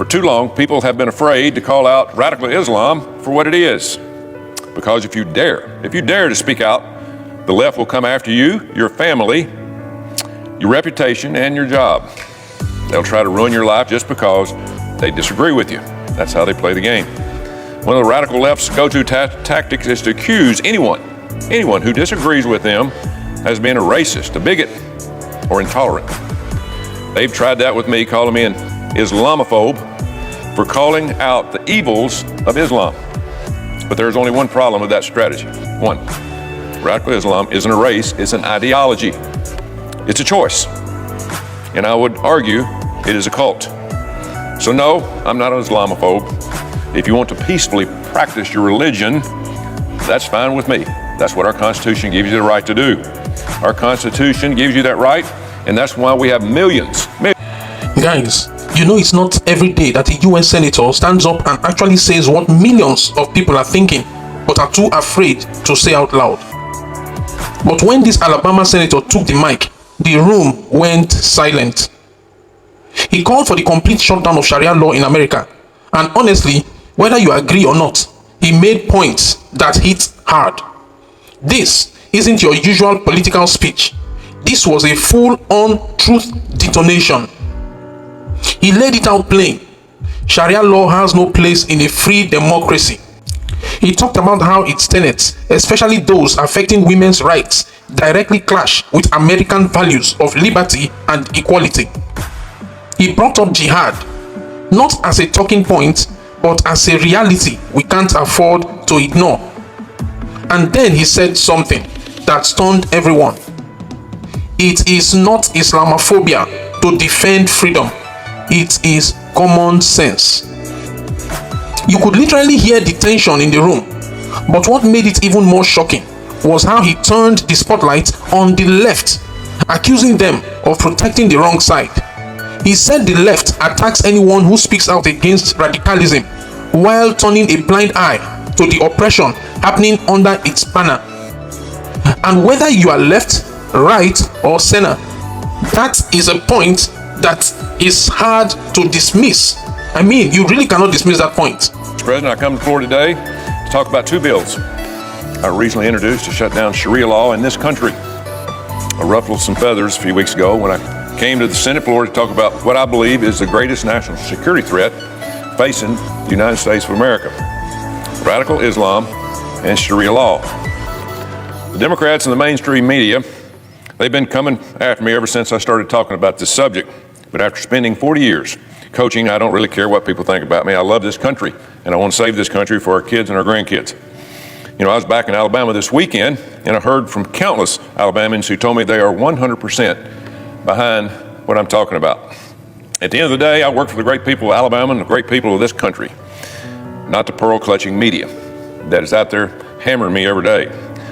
For too long, people have been afraid to call out radical Islam for what it is. Because if you dare to speak out, the left will come after you, your family, your reputation, and your job. They'll try to ruin your life just because they disagree with you. That's how they play the game. One of the radical left's go-to tactics is to accuse anyone who disagrees with them as being a racist, a bigot, or intolerant. They've tried that with me, calling me an Islamophobe for calling out the evils of Islam. But there's only one problem with that strategy. One, radical Islam isn't a race, it's an ideology. It's a choice. And I would argue it is a cult. So no, I'm not an Islamophobe. If you want to peacefully practice your religion, that's fine with me. That's what our Constitution gives you the right to do. Our Constitution gives you that right, and that's why we have millions. Guys, you know it's not every day that a US senator stands up and actually says what millions of people are thinking, but are too afraid to say out loud. But when this Alabama senator took the mic, the room went silent. He called for the complete shutdown of Sharia law in America. And honestly, whether you agree or not, he made points that hit hard. This isn't your usual political speech. This was a full-on truth detonation. He laid it out plain. Sharia law has no place in a free democracy. He talked about how its tenets, especially those affecting women's rights, directly clash with American values of liberty and equality. He brought up jihad, not as a talking point, but as a reality we can't afford to ignore. And then he said something that stunned everyone. It is not Islamophobia to defend freedom. It is common sense. You could literally hear the tension in the room. But what made it even more shocking was how he turned the spotlight on the left, accusing them of protecting the wrong side. He said the left attacks anyone who speaks out against radicalism, while turning a blind eye to the oppression happening under its banner. And whether you are left, right, or center, that is a point that is hard to dismiss. I mean, you really cannot dismiss that point. Mr. President, I come to the floor today to talk about two bills I recently introduced to shut down Sharia law in this country. I ruffled some feathers a few weeks ago when I came to the Senate floor to talk about what I believe is the greatest national security threat facing the United States of America: radical Islam and Sharia law. The Democrats and the mainstream media, they've been coming after me ever since I started talking about this subject. But after spending 40 years coaching, I don't really care what people think about me. I love this country, and I want to save this country for our kids and our grandkids. You know, I was back in Alabama this weekend, and I heard from countless Alabamians who told me they are 100% behind what I'm talking about. At the end of the day, I work for the great people of Alabama and the great people of this country, not the pearl-clutching media that is out there hammering me every day.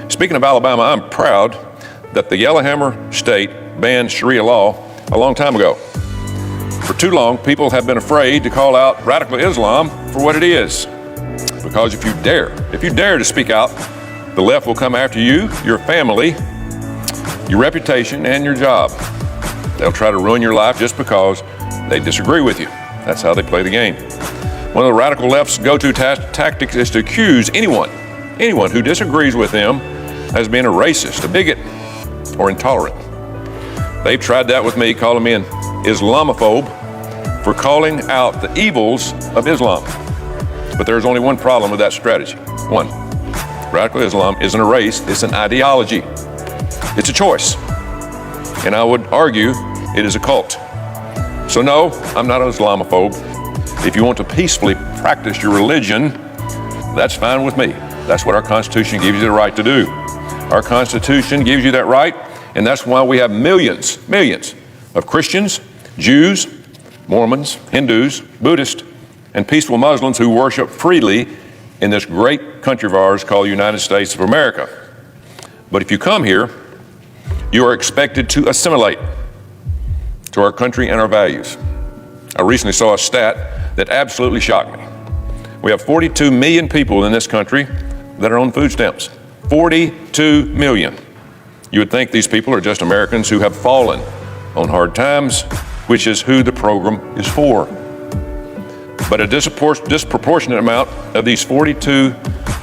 Speaking of Alabama, I'm proud that the Yellowhammer State banned Sharia law a long time ago. For too long, people have been afraid to call out radical Islam for what it is. Because if you dare to speak out, the left will come after you, your family, your reputation, and your job. They'll try to ruin your life just because they disagree with you. That's how they play the game. One of the radical left's go-to tactics is to accuse anyone who disagrees with them as being a racist, a bigot, or intolerant. They've tried that with me, calling me an Islamophobe for calling out the evils of Islam. But there's only one problem with that strategy. One, radical Islam isn't a race, it's an ideology. It's a choice. And I would argue it is a cult. So no, I'm not an Islamophobe. If you want to peacefully practice your religion, that's fine with me. That's what our Constitution gives you the right to do. Our Constitution gives you that right, and that's why we have millions of Christians, Jews, Mormons, Hindus, Buddhists, and peaceful Muslims who worship freely in this great country of ours called the United States of America. But if you come here, you are expected to assimilate to our country and our values. I recently saw a stat that absolutely shocked me. We have 42 million people in this country that are on food stamps. 42 million. You would think these people are just Americans who have fallen on hard times, which is who the program is for. But a disproportionate amount of these 42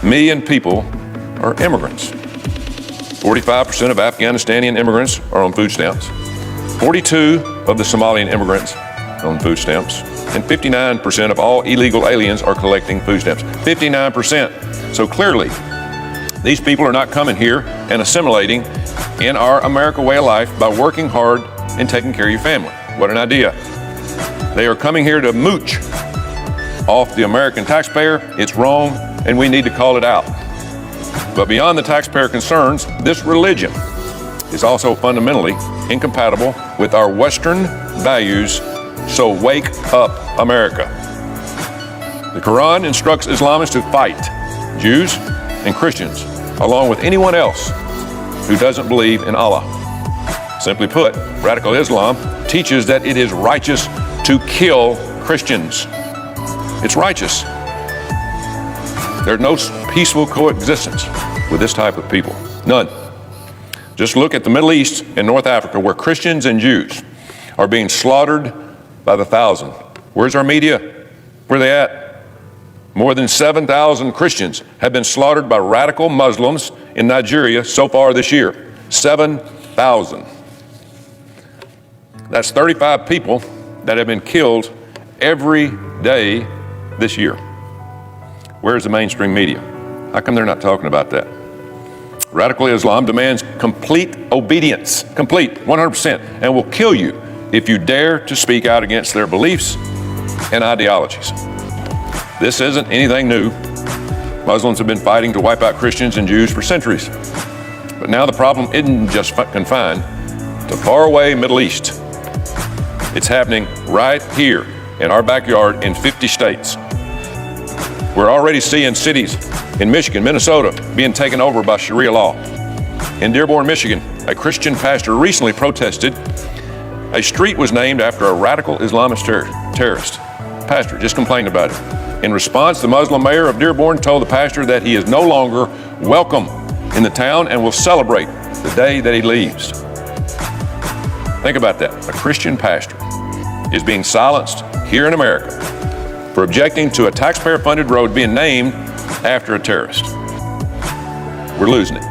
million people are immigrants. 45% of Afghanistani immigrants are on food stamps. 42 of the Somalian immigrants are on food stamps. And 59% of all illegal aliens are collecting food stamps. 59%. So clearly, these people are not coming here and assimilating in our America way of life by working hard and taking care of your family. What an idea. They are coming here to mooch off the American taxpayer. It's wrong, and we need to call it out. But beyond the taxpayer concerns, this religion is also fundamentally incompatible with our Western values. So wake up, America. The Quran instructs Islamists to fight Jews and Christians, along with anyone else who doesn't believe in Allah. Simply put, radical Islam teaches that it is righteous to kill Christians. It's righteous. There's no peaceful coexistence with this type of people. None. Just look at the Middle East and North Africa, where Christians and Jews are being slaughtered by the thousand. Where's our media? Where are they at? More than 7,000 Christians have been slaughtered by radical Muslims in Nigeria so far this year. 7,000. That's 35 people that have been killed every day this year. Where's the mainstream media? How come they're not talking about that? Radical Islam demands complete obedience, complete, 100%, and will kill you if you dare to speak out against their beliefs and ideologies. This isn't anything new. Muslims have been fighting to wipe out Christians and Jews for centuries. But now the problem isn't just confined to faraway Middle East. It's happening right here in our backyard in 50 states. We're already seeing cities in Michigan, Minnesota being taken over by Sharia law. In Dearborn, Michigan, a Christian pastor recently protested. A street was named after a radical Islamist terrorist. Pastor just complained about it. In response, the Muslim mayor of Dearborn told the pastor that he is no longer welcome in the town and will celebrate the day that he leaves. Think about that. A Christian pastor is being silenced here in America for objecting to a taxpayer-funded road being named after a terrorist. We're losing it.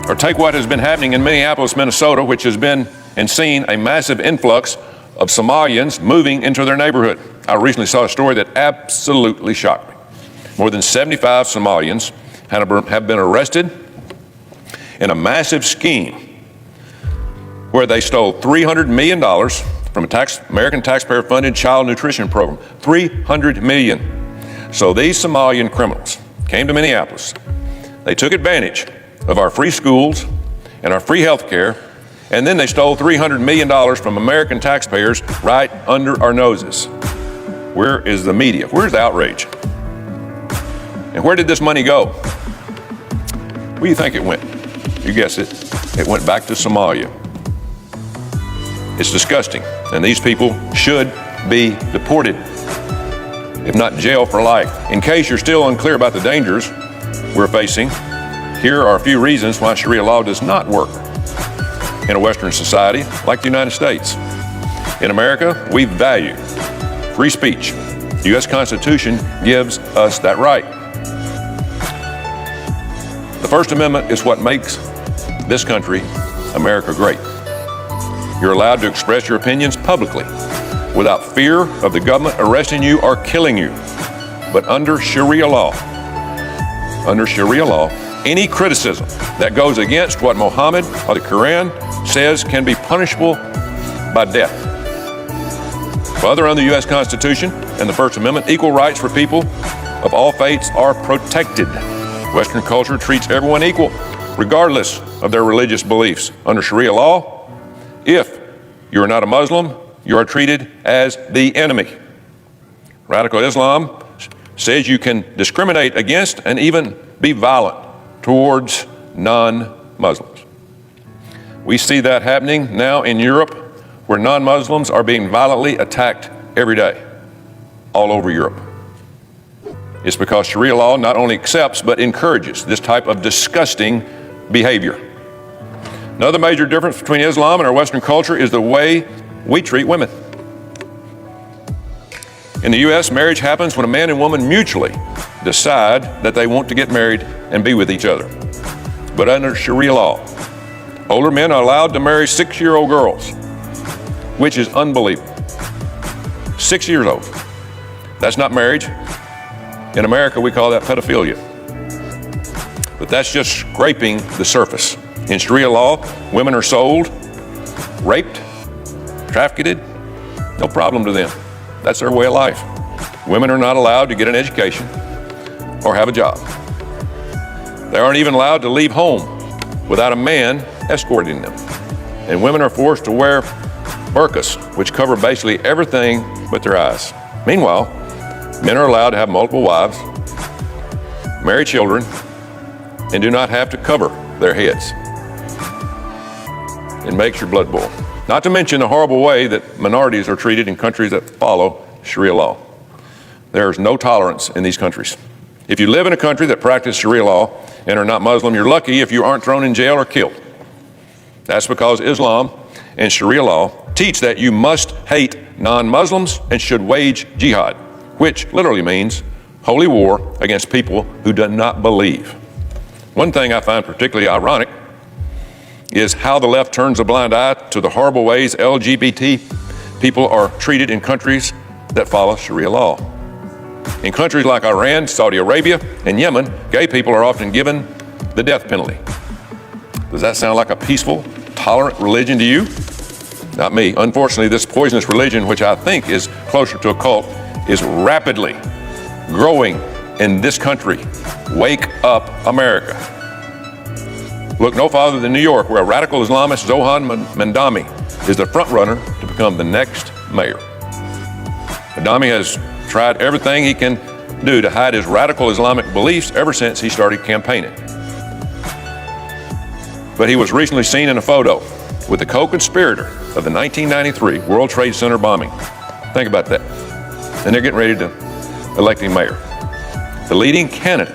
Or take what has been happening in Minneapolis, Minnesota, which has been and seen a massive influx of Somalians moving into their neighborhood. I recently saw a story that absolutely shocked me. More than 75 Somalians have been arrested in a massive scheme where they stole $300 million from a American taxpayer-funded child nutrition program. $300 million. So these Somalian criminals came to Minneapolis. They took advantage of our free schools and our free health care, and then they stole $300 million from American taxpayers right under our noses. Where is the media? Where's the outrage? And where did this money go? Where do you think it went? You guessed it. It went back to Somalia. It's disgusting, and these people should be deported, if not jail for life. In case you're still unclear about the dangers we're facing, here are a few reasons why Sharia law does not work in a Western society like the United States. In America, we value free speech. The U.S. Constitution gives us that right. The First Amendment is what makes this country, America, great. You're allowed to express your opinions publicly without fear of the government arresting you or killing you. But under Sharia law, any criticism that goes against what Muhammad or the Quran says can be punishable by death. Further, under the U.S. Constitution and the First Amendment, equal rights for people of all faiths are protected. Western culture treats everyone equal, regardless of their religious beliefs. Under Sharia law, if you are not a Muslim, you are treated as the enemy. Radical Islam says you can discriminate against and even be violent towards non-Muslims. We see that happening now in Europe, where non-Muslims are being violently attacked every day, all over Europe. It's because Sharia law not only accepts but encourages this type of disgusting behavior. Another major difference between Islam and our Western culture is the way we treat women. In the U.S., marriage happens when a man and woman mutually decide that they want to get married and be with each other. But under Sharia law, older men are allowed to marry 6-year-old girls, which is unbelievable. 6 years old. That's not marriage. In America, we call that pedophilia. But that's just scraping the surface. In Sharia law, women are sold, raped, trafficked, no problem to them. That's their way of life. Women are not allowed to get an education or have a job. They aren't even allowed to leave home without a man escorting them. And women are forced to wear burqas, which cover basically everything but their eyes. Meanwhile, men are allowed to have multiple wives, marry children, and do not have to cover their heads. It makes your blood boil. Not to mention the horrible way that minorities are treated in countries that follow Sharia law. There is no tolerance in these countries. If you live in a country that practices Sharia law and are not Muslim, you're lucky if you aren't thrown in jail or killed. That's because Islam and Sharia law teach that you must hate non-Muslims and should wage jihad, which literally means holy war against people who do not believe. One thing I find particularly ironic is how the left turns a blind eye to the horrible ways LGBT people are treated in countries that follow Sharia law. In countries like Iran, Saudi Arabia, and Yemen, gay people are often given the death penalty. Does that sound like a peaceful, tolerant religion to you? Not me. Unfortunately, this poisonous religion, which I think is closer to a cult, is rapidly growing in this country. Wake up, America. Look no farther than New York, where a radical Islamist, Zohan Mandami, is the front runner to become the next mayor. Mandami has tried everything he can do to hide his radical Islamic beliefs ever since he started campaigning. But he was recently seen in a photo with the co-conspirator of the 1993 World Trade Center bombing. Think about that. And they're getting ready to elect him mayor. The leading candidate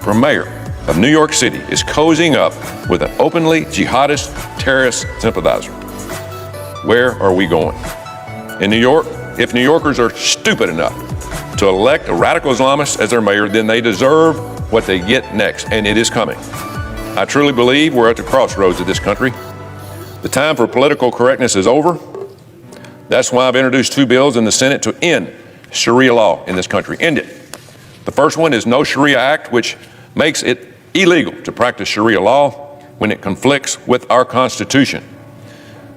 for mayor of New York City is cozying up with an openly jihadist terrorist sympathizer. Where are we going? In New York, if New Yorkers are stupid enough to elect a radical Islamist as their mayor, then they deserve what they get next, and it is coming. I truly believe we're at the crossroads of this country. The time for political correctness is over. That's why I've introduced 2 bills in the Senate to end Sharia law in this country. End it. The first one is No Sharia Act, which makes it illegal to practice Sharia law when it conflicts with our Constitution.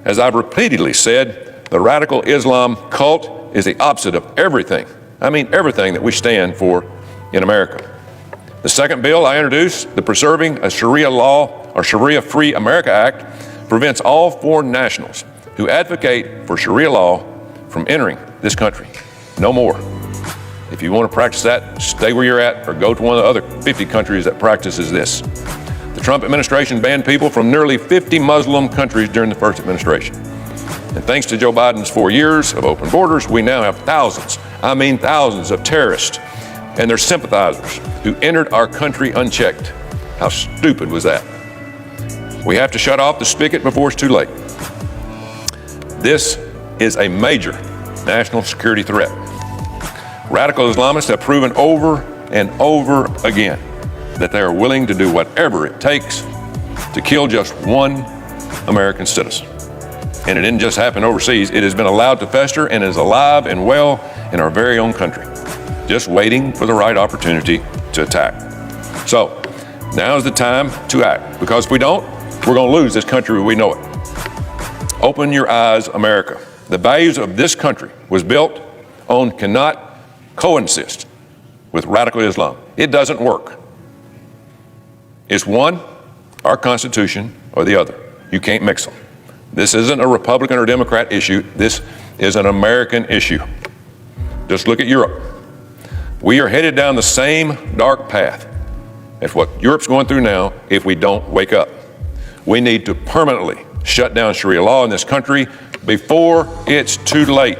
As I've repeatedly said, the radical Islam cult is the opposite of everything. I mean everything that we stand for in America. The second bill I introduced, the Preserving a Sharia Law or Sharia-Free America Act, prevents all foreign nationals who advocate for Sharia law from entering this country. No more. If you want to practice that, stay where you're at or go to one of the other 50 countries that practices this. The Trump administration banned people from nearly 50 Muslim countries during the first administration. And thanks to Joe Biden's 4 years of open borders, we now have thousands, I mean thousands of terrorists and their sympathizers who entered our country unchecked. How stupid was that? We have to shut off the spigot before it's too late. This is a major national security threat. Radical Islamists have proven over and over again that they are willing to do whatever it takes to kill just one American citizen. And it didn't just happen overseas. It has been allowed to fester and is alive and well in our very own country, just waiting for the right opportunity to attack. So now is the time to act, because if we don't, we're going to lose this country as we know it. Open your eyes, America. The values of this country was built on cannot coexist with radical Islam. It doesn't work. It's one, our Constitution, or the other. You can't mix them. This isn't a Republican or Democrat issue. This is an American issue. Just look at Europe. We are headed down the same dark path as what Europe's going through now if we don't wake up. We need to permanently shut down Sharia law in this country before it's too late.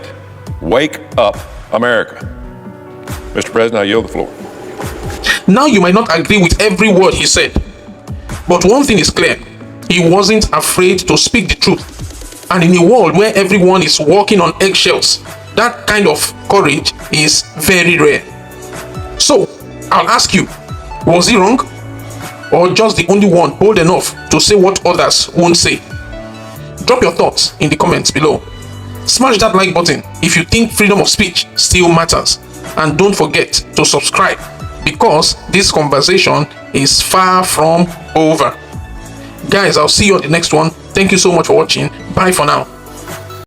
Wake up, America. Mr. President, I yield the floor. Now you might not agree with every word he said, but one thing is clear. He wasn't afraid to speak the truth. And in a world where everyone is walking on eggshells, That kind of courage is very rare. So, I'll ask you, was he wrong? Or just the only one bold enough to say what others won't say? Drop your thoughts in the comments below. Smash that like button if you think freedom of speech still matters. And don't forget to subscribe, because this conversation is far from over. Guys, I'll see you on the next one. Thank you so much for watching. Bye for now.